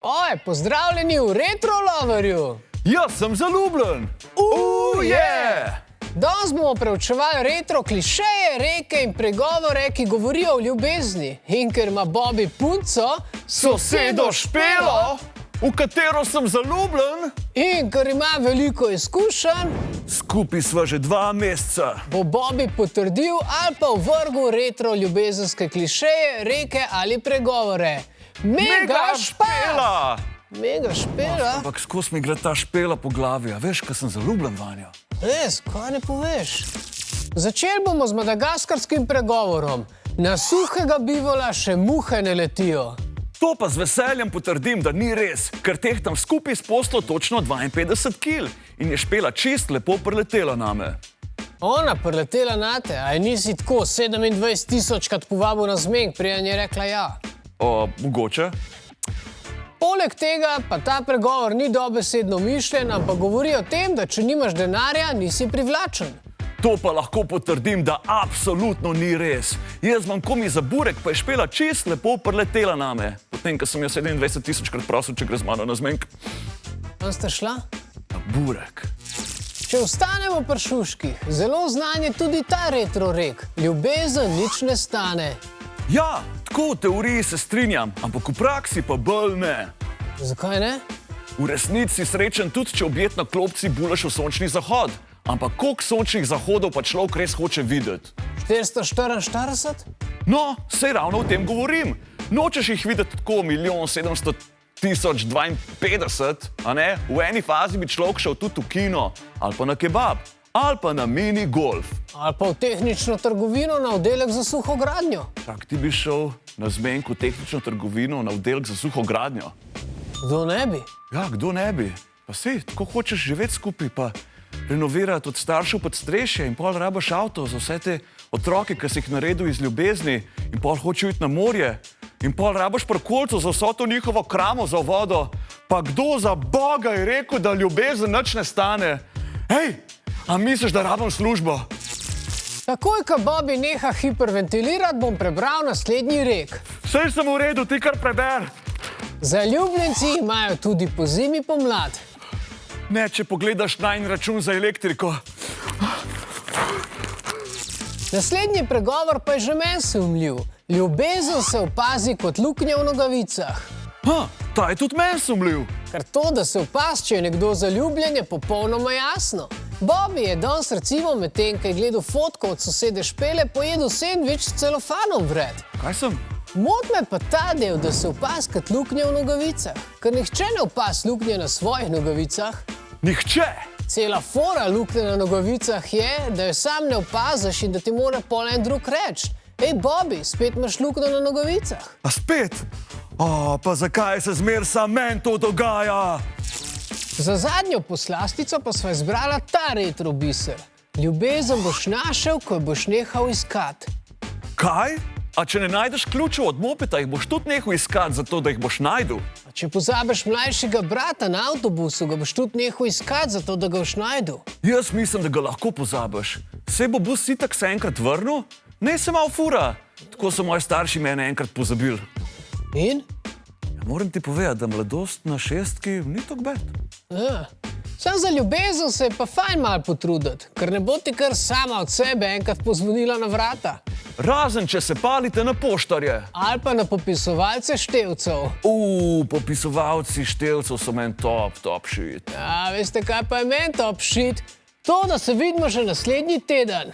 Oj, pozdravljeni v Retro Loverju! Jaz sem zaljubljen! Danes bomo preučevali retro klišeje, reke in pregovore, ki govorijo o ljubezni. In ker ima Bobby punco, Sosedo Špelo, v katero sem zaljubljen, in ker ima veliko izkušenj, skupaj sva že 2 meseca. bo Bobby potrdil ali pa ovrgel retro ljubezenske klišeje, reke ali pregovore. Mega Špela! Mega Špela? Ampak skozi mi gre ta Špela po glavi, a veš, kaj sem zaljubljen vanjo. Res, kaj ne poveš? Začeli bomo z madagaskarskim pregovorom. Na suhega bivola še muhe ne letijo. To pa z veseljem potrdim, da ni res, ker tehtam skupaj s poslo točno 52 kil in je Špela čist lepo preletela name. Ona preletela nate, a je nisi tako 27 000krat povabil na zmenk, preden je rekla ja. Mogoče? Poleg tega pa ta pregovor ni dobesedno mišljen, ampak govori o tem, da če nimaš denarja, nisi privlačen. To pa lahko potrdim, da absolutno ni res. Jaz imam komaj za burek, pa je Špela čist lepo preletela name. Potem, ko sem jo 27 000krat prosil, če gre z mano na zmenk. Kam ste šla? Na burek. Če ostanemo pri šuških, zelo znan je tudi ta retro rek. Ljubezen nič ne stane. Ja, tako v teoriji se strinjam, ampak v praksi pa bolj ne. Zakaj ne? V resnici si srečen tudi, če objetno klopci bulaš v sončni zahod. Ampak koliko sončnih zahodov pa človek res hoče videti? 444? No, sej ravno o tem govorim. Nočeš jih videti tako 1 700 052, a ne? V eni fazi bi človek šel tudi v kino, ali pa na kebab, ali pa na mini golf. Ali pa v tehnično trgovino na oddelek za suho gradnjo. Čak, ti bi šel na zmenku v tehnično trgovino na oddelek za suho gradnjo. Kdo ne bi? Ja, kdo ne bi? Pa sej, tako hočeš živeti skupaj, pa renovirati od staršev podstrešje in pol rabaš avto za vse te otroke, ki si jih naredil iz ljubezni in pol hočejo iti na morje in pol rabaš prkolco za vso to njihovo kramo za vodo. Pa kdo za Boga je rekel, da ljubezen nič ne stane? Hej, a misliš, da rabim službo? Takoj, ko Bobby neha hiperventilirati, bom prebral naslednji rek. Sej sem v redu, ti kar preber. Zaljubljenci imajo tudi pozimi pomlad. Ne, če pogledaš najin račun za elektriko. Naslednji pregovor pa je že meni sumljiv. Ljubezen se opazi kot luknja v nogavicah. Ta je tudi meni sumljiv. Ker to, da se opazi, če je nekdo zaljubljen, je popolnoma jasno. Bobby je danes recimo medtem, ko je gledal fotko od sosede Špele, pojedel sendvič s celofanom vred. Kaj sem? Mot me pa ta del, da se opazi kot luknja v nogavicah. Ker nihče ne opazi luknje na svojih nogavicah. Nihče! Cela fora luknje na nogavicah je, da jo sam ne opaziš in da ti mora pol en drug reči. Ej, Bobby, spet imaš luknjo na nogavicah. A spet? Pa zakaj se zmer sam meni to dogaja? Za zadnjo poslastico pa sva izbrala ta retro biser. Ljubezen boš našel, ko jo boš nehal iskati. Kaj? A če ne najdeš ključev od mopeta, jih boš tudi nehal iskati, zato da jih boš najdel? A če pozabiš mlajšega brata na avtobusu, ga boš tudi nehal iskati, zato da ga boš najdel. Jaz mislim, da ga lahko pozabiš. Sej bo bus itak se enkrat vrnil? Ne se malo fura. Tako so moji starši mene enkrat pozabili. In? Ja, moram ti povedati, da mladost na 6 ni tako bed. Ja. Sam za ljubezen se je pa fajn malo potruditi, ker ne bo ti kar sama od sebe enkrat pozvonila na vrata. Razen, če se palite na poštarje. Ali pa na popisovalce števcev. Popisovalci števcev so meni top shit. Ja, veste, kaj pa je meni top shit? To, da se vidimo že naslednji teden.